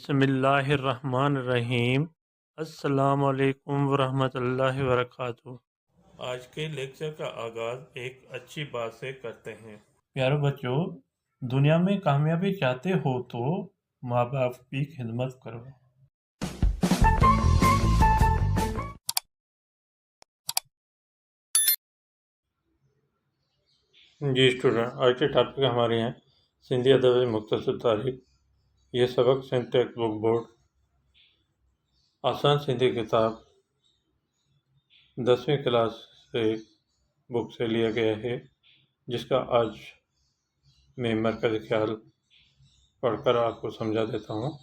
بسم اللہ الرحمن الرحیم۔ السلام علیکم ورحمۃ اللہ وبرکاتہ۔ آج کے لیکچر کا آغاز ایک اچھی بات سے کرتے ہیں۔ پیارے بچوں، دنیا میں کامیابی چاہتے ہو تو ماں باپ کی خدمت کرو۔ جی اسٹوڈنٹ، آج کے ٹاپک ہمارے ہیں سندھی ادب مختصر تاریخ۔ یہ سبق سندھ ٹیکسٹ بک بورڈ آسان سندھی کتاب 10ویں کلاس سے بک سے لیا گیا ہے، جس کا آج میں مرکزی خیال پڑھ کر آپ کو سمجھا دیتا ہوں۔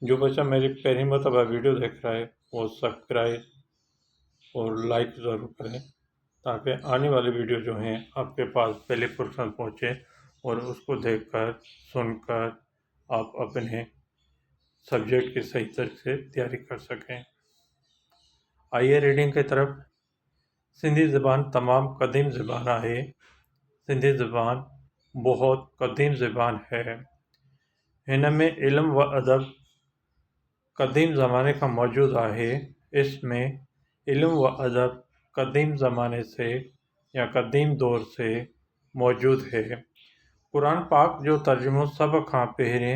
جو بچہ میری پہلی مرتبہ ویڈیو دیکھ رہا ہے وہ سبسکرائب اور لائک ضرور کریں، تاکہ آنے والی ویڈیو جو ہیں آپ کے پاس پہلے فرصت پہنچے اور اس کو دیکھ کر سن کر آپ اپنے سبجیکٹ کی صحیح طریقے سے تیاری کر سکیں۔ آئیے ریڈنگ کی طرف۔ سندھی زبان تمام قدیم زبان ہے۔ سندھی زبان بہت قدیم زبان ہے۔ ہن میں علم و ادب قدیم زمانے کا موجود ہے۔ اس میں علم و ادب قدیم زمانے سے یا قدیم دور سے موجود ہے۔ قرآن پاک جو ترجمو سب کھاں پہریں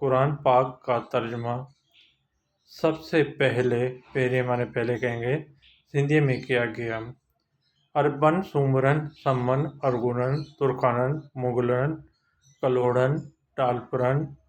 قرآن پاک کا ترجمہ سب سے پہلے مانے پہلے کہیں گے سندھی میں کیا گیا۔ عربن، سومرن، سمن، ارگونن، ترکانن، مغلن، کلوڑن، ٹالپرن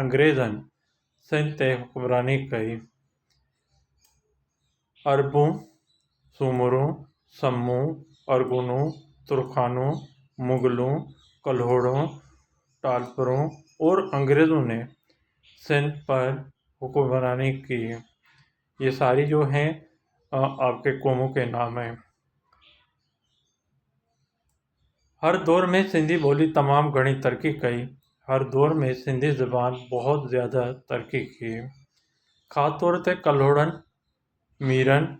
انگریزن سندھ تے حکمرانی کئی۔ عربوں، سومروں، سموں، ارگونوں، ترکانوں، مغلوں، کلوڑوں، ٹالپروں اور انگریزوں نے سندھ پر حکمرانی کی۔ یہ ساری جو ہیں آپ کے قوموں کے نام ہیں۔ ہر دور میں سندھی بولی تمام گھنی ترقی کئی۔ ہر دور میں سندھی زبان بہت زیادہ ترقی کی۔ خاص طور تے کلوڑن، میرن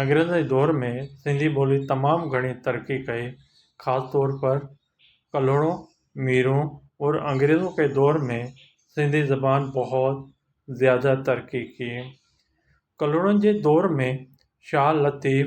انگریزن کے دور میں سندھی بولی تمام گھنی ترقی کئی۔ خاص طور پر کلوڑوں، میروں اور انگریزوں کے دور میں سندھی زبان بہت زیادہ ترقی کی۔ کلوڑن کے دور میں شاہ لطیف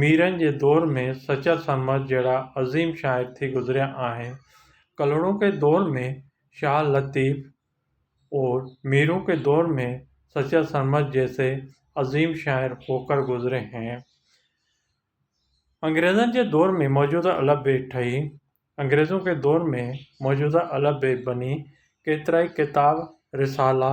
میرن کے دور میں سچا سرمد جڑا عظیم شاعر تھی گزریا آہن۔ کلوڑوں کے دور میں شاہ لطیف اور میروں کے دور میں سچا سرمد جیسے عظیم شاعر ہو کر گزرے ہیں۔ انگریزن کے دور میں موجودہ الفبے ٹھہی۔ انگریزوں کے دور میں موجودہ الفبے بنی۔ کیترائی کتاب، رسالہ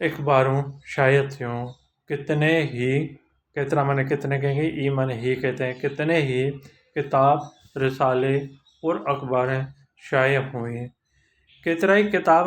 اخباروں شائع تھیوں۔ کترا مانے کتنے کہیں گے، ای مانے ہی کہتے ہیں۔ کتنے ہی کتاب، رسالے اور اخباریں شائع ہوئیں۔ کیترائی کتاب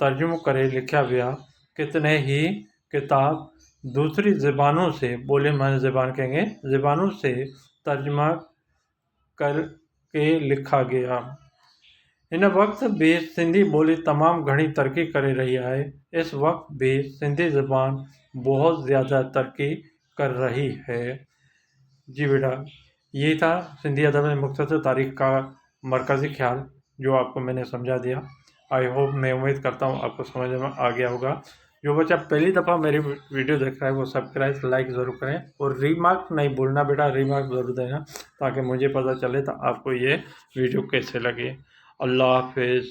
ترجمو کرے لکھیا ویا۔ کتنے ہی کتاب دوسری زبانوں سے، بولے مانے زبان کہیں گے، زبانوں سے ترجمہ کر کے لکھا گیا۔ ان وقت بھی سندھی بولی تمام گھنی ترقی کرے رہی ہے۔ اس وقت بھی سندھی زبان بہت زیادہ ترقی کر رہی ہے۔ جی بیٹا، یہ تھا سندھی ادب مختصر تاریخ کا مرکزی خیال جو آپ کو میں نے سمجھا دیا۔ آئی ہوپ، میں امید کرتا ہوں آپ کو سمجھ میں آ گیا ہوگا۔ جو بچہ پہلی دفعہ میری ویڈیو دیکھ رہا ہے وہ سبسکرائب لائک ضرور کریں، اور ریمارک نہیں بھولنا بیٹا، ریمارک ضرور دینا تاکہ مجھے پتہ چلے تو آپ کو یہ ویڈیو کیسے لگے۔ اللہ حافظ۔